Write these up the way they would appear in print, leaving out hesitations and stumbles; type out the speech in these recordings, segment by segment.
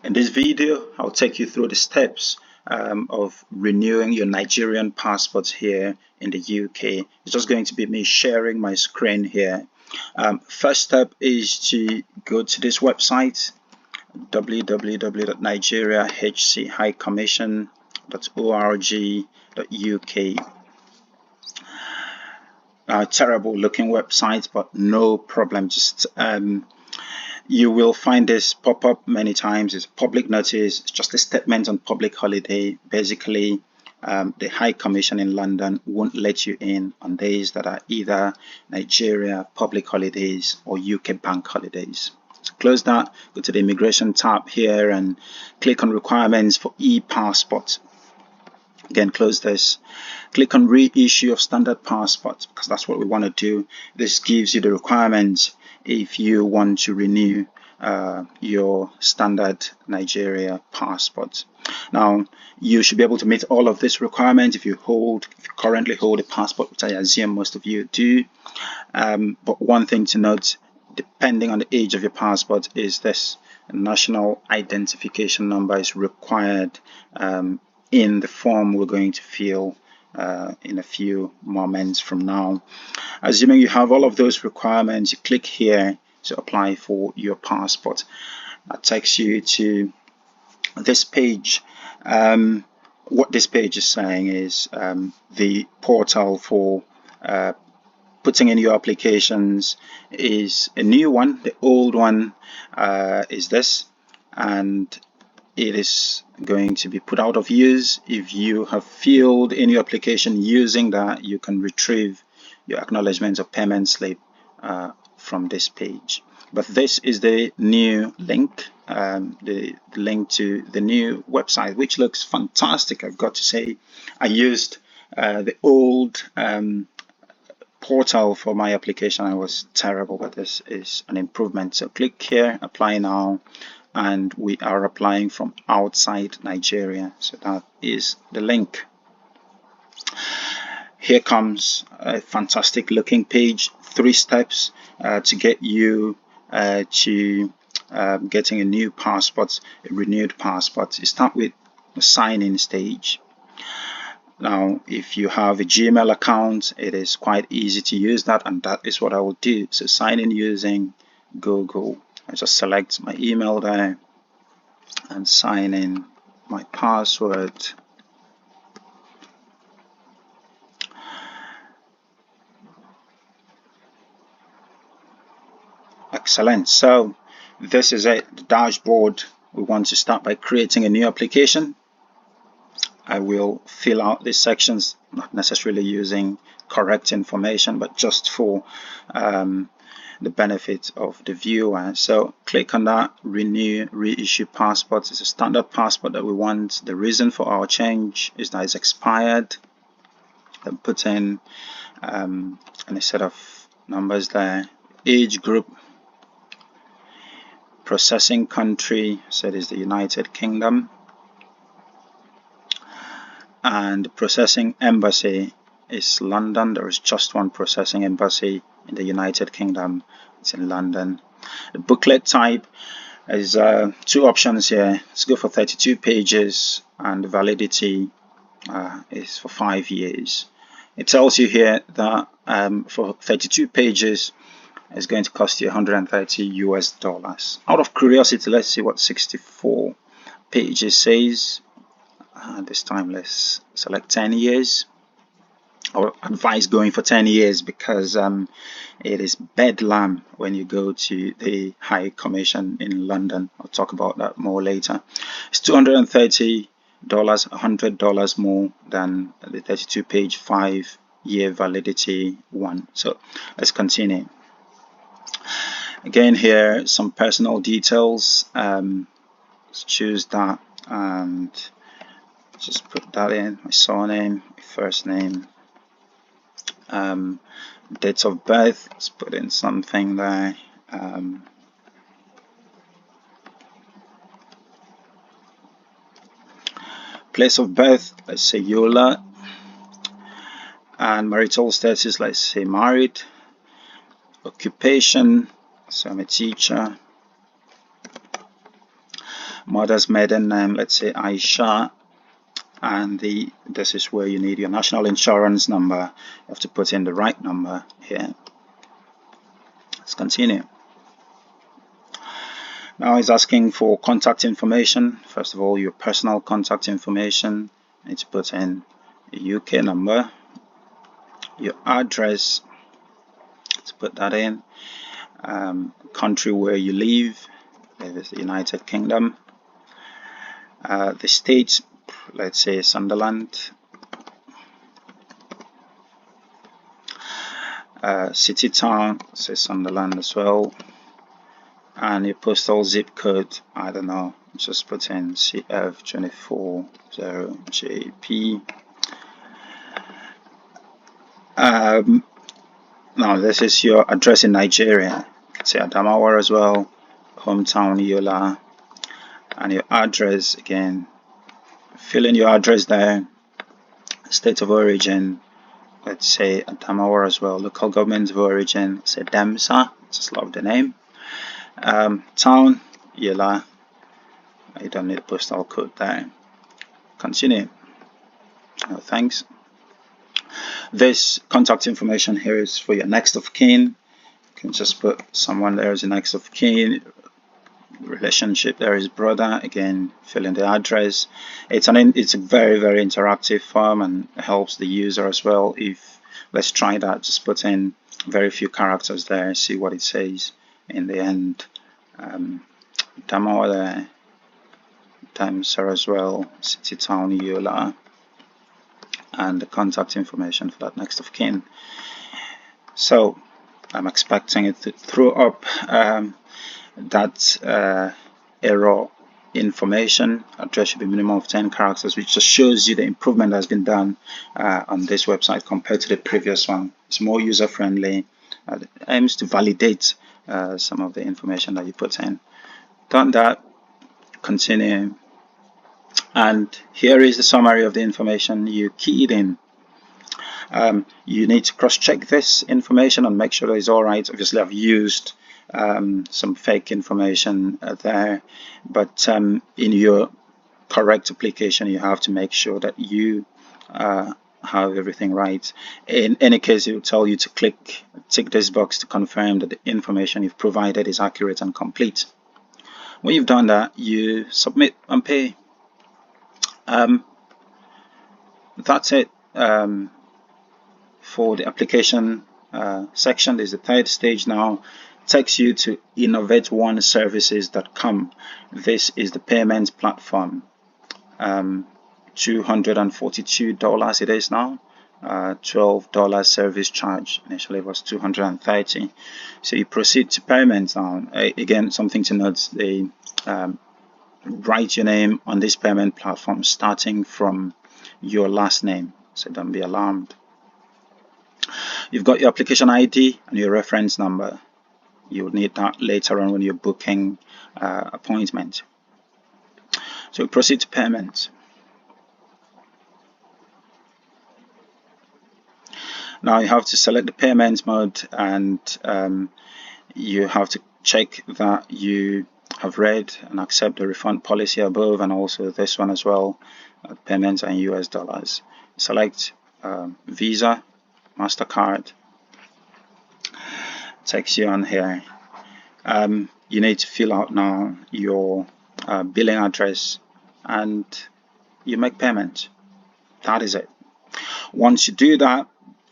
In this video, I'll take you through the steps of renewing your Nigerian passport here in the UK. It's just going to be me sharing my screen here. First step is to go to this website, www.nigeriahchighcommission.org.uk. Terrible looking website, but no problem. Just you will find this pop up many times. It's a public notice. It's just a statement on public holiday. Basically, the High Commission in London won't let you in on days that are either Nigeria public holidays or UK bank holidays. So close that, go to the immigration tab here and click on requirements for e-passport. Again, close this. Click on reissue of standard passport because that's what we want to do. This gives you the requirements if you want to renew your standard Nigeria passport. Now, you should be able to meet all of these requirements if you currently hold a passport, which I assume most of you do. But one thing to note, depending on the age of your passport, is this national identification number is required in the form we're going to fill in a few moments from now. Assuming you have all of those requirements, you click here to apply for your passport. That takes you to this page. What this page is saying is the portal for putting in your applications is a new one. The old one is this, and it is going to be put out of use. If you have filled in your application using that, you can retrieve your acknowledgement of payment slip from this page. But this is the new link, the link to the new website, which looks fantastic. I've got to say, I used the old portal for my application. I was terrible, but this is an improvement. So click here, apply now, and we are applying from outside Nigeria. So that is the link. Here comes a fantastic looking page, 3 steps to get you to getting a new passport, a renewed passport. You start with the sign-in stage. Now, if you have a Gmail account, it is quite easy to use that, and that is what I will do. So sign in using Google. I just select my email there and sign in my password. Excellent. So this is it, the dashboard. We want to start by creating a new application. I will fill out these sections, not necessarily using correct information, but just for the benefit of the viewer. So click on that, renew, reissue passport. It's a standard passport that we want. The reason for our change is that it's expired. Then put in a set of numbers there. Age group, processing country, so it is the United Kingdom, and the processing embassy is London. There is just one processing embassy in the United Kingdom. It's in London. The booklet type is 2 options here. Let's go for 32 pages, and the validity is for 5 years. It tells you here that for 32 pages it's going to cost you $130. Out of curiosity, let's see what 64 pages says. This time let's select 10 years. I would advise going for 10 years because it is bedlam when you go to the High Commission in London. I'll talk about that more later. It's $230, $100 more than the 32 page 5-year validity one. So let's continue. Again, here some personal details. Let's choose that and just put that in. My surname, my first name, dates of birth. Let's put in something there. Place of birth, let's say Yola, and marital status, let's say married. Occupation, so I'm a teacher. Mother's maiden name, let's say Aisha, and this is where you need your national insurance number. You have to put in the right number here. Let's continue. Now it's asking for contact information. First of all, your personal contact information. You need to put in a UK number, your address, let's put that in, country where you live, the United Kingdom, the state, let's say Sunderland, city, town, say Sunderland as well, and your postal zip code, I don't know, just put in CF240JP. Now this is your address in Nigeria. You can say Adamawa as well, hometown Yola, and your address again. Fill in your address there. State of origin, let's say Adamawa as well. Local government of origin, say Demsa. Just love the name. Town Yola. You don't need a postal code there. Continue. Thanks. This contact information here is for your next of kin. You can just put someone there as your next of kin. Relationship there is brother. Again, fill in the address. It's a very, very interactive form and helps the user as well. If let's try that, just put in very few characters there, see what it says in the end. Damawa there, Damsar as well, city, town Yola, and the contact information for that next of kin. So I'm expecting it to throw up that error information. Address should be minimum of 10 characters, which just shows you the improvement that has been done on this website compared to the previous one. It's more user friendly. It aims to validate some of the information that you put in. Done that, continue. And here is the summary of the information you keyed in. You need to cross-check this information and make sure that it's all right. Obviously, I've used some fake information there, but in your correct application, you have to make sure that you have everything right. In any case, it will tell you to tick this box to confirm that the information you've provided is accurate and complete. When you've done that, you submit and pay. That's it for the application section. There's the third stage now. Takes you to InnovateOneServices.com. This is the payments platform. $242 it is now. $12 service charge. Initially it was $230. So you proceed to payments now. Again, something to note: they write your name on this payment platform starting from your last name, so don't be alarmed. You've got your application ID and your reference number. You'll need that later on when you're booking appointment. So we proceed to payment. Now you have to select the payment mode, and you have to check that you have read and accept the refund policy above, and also this one as well, payments in US dollars. Select Visa, MasterCard. Takes you on here. You need to fill out now your billing address, and you make payment. That is it. Once you do that,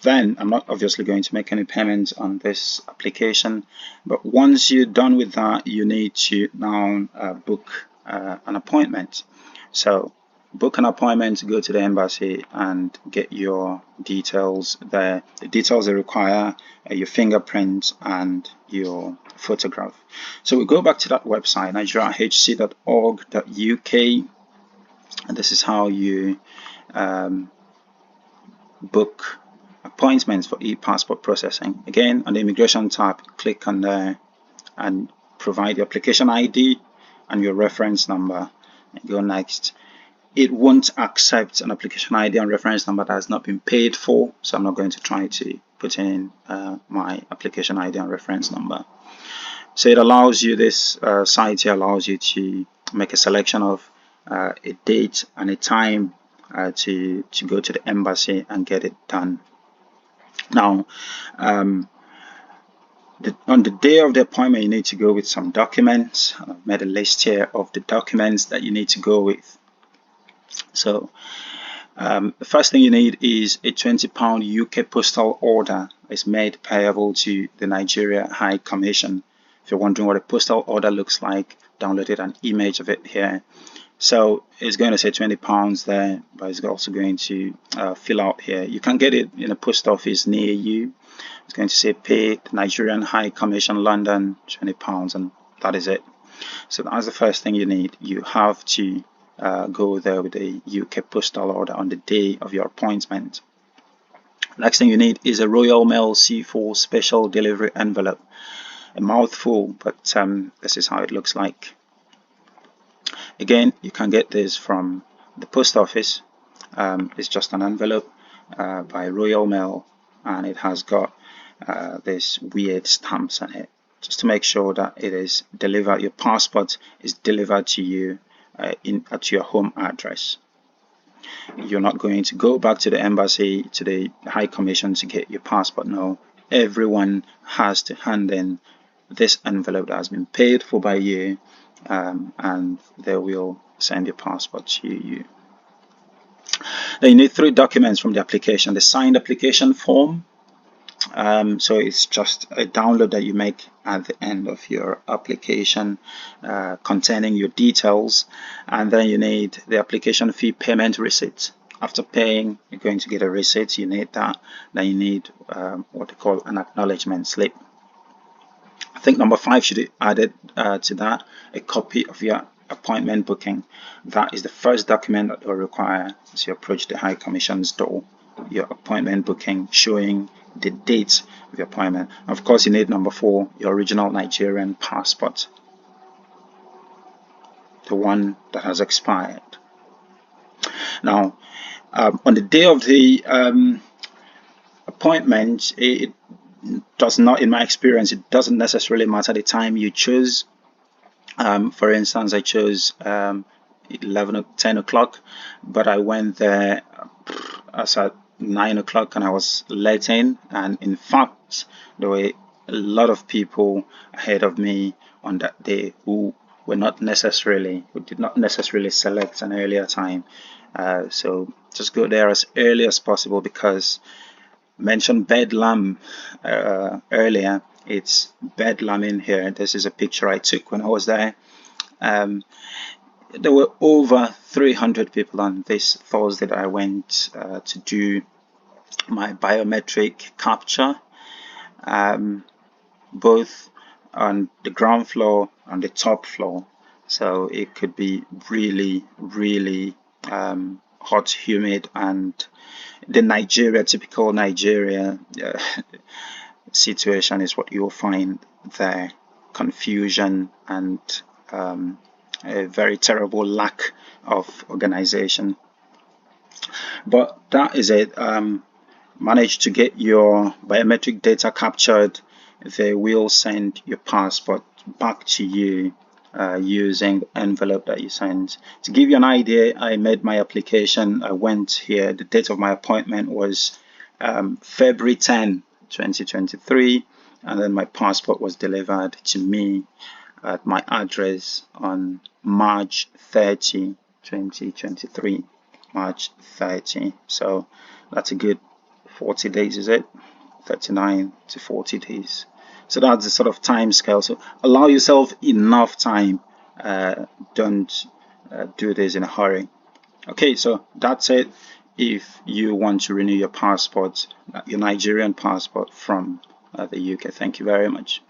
then I'm not obviously going to make any payments on this application, but once you're done with that, you need to now book an appointment. So book an appointment, go to the embassy and get your details there. The details they require are your fingerprint and your photograph. So we go back to that website, nigeriahc.org.uk, and this is how you book appointments for e-passport processing. Again, on the immigration tab, click on there and provide your application ID and your reference number and go next. It won't accept an application ID and reference number that has not been paid for, so I'm not going to try to put in my application ID and reference number. So it allows you, this site here allows you to make a selection of a date and a time to go to the embassy and get it done. Now, on the day of the appointment, you need to go with some documents. I've made a list here of the documents that you need to go with. So the first thing you need is a £20 UK postal order. It's made payable to the Nigeria High Commission. If you're wondering what a postal order looks like, downloaded an image of it here. So it's going to say £20 there, but it's also going to fill out here. You can get it in a post office near you. It's going to say pay the Nigerian High Commission London £20, and that is it. So that's the first thing you need. You have to go there with a UK postal order on the day of your appointment. Next thing you need is a Royal Mail C4 special delivery envelope. A mouthful, but this is how it looks like. Again, you can get this from the post office. It's just an envelope by Royal Mail, and it has got this weird stamps on it, just to make sure that it is delivered. Your passport is delivered to you at your home address. You're not going to go back to the embassy, to the High Commission, to get your passport. No, everyone has to hand in this envelope that has been paid for by you, and they will send your passport to you. Then you need 3 documents from the application: the signed application form. So it's just a download that you make at the end of your application, containing your details. And then you need the application fee payment receipt. After paying, you're going to get a receipt. You need that. Then you need what they call an acknowledgement slip. I think number 5 should be added to that: a copy of your appointment booking. That is the first document that will require as you approach the High Commission's door. Your appointment booking showing the date of your appointment. Of course, you need number 4, your original Nigerian passport, the one that has expired. Now, on the day of the appointment, it does not, in my experience, it doesn't necessarily matter the time you choose. For instance, I chose 10 o'clock, but I went there as at 9 o'clock and I was late in, and in fact there were a lot of people ahead of me on that day who did not necessarily select an earlier time. So just go there as early as possible, because mentioned bedlam earlier. It's bedlam in here. This is a picture I took when I was there. There were over 300 people on this Thursday that I went to do my biometric capture, both on the ground floor and the top floor. So it could be really, really hot, humid, and the typical Nigeria situation is what you'll find there: confusion and a very terrible lack of organization. But that is it. Manage to get your biometric data captured. They will send your passport back to you using the envelope that you sent. To give you an idea, I made my application. I went here. The date of my appointment was February 10, 2023, and then my passport was delivered to me at my address on March 30, 2023. March 30. So that's a good 40 days, is it? 39 to 40 days. So that's the sort of time scale. So allow yourself enough time. Don't do this in a hurry. Okay, so that's it. If you want to renew your passport, your Nigerian passport from the UK. Thank you very much.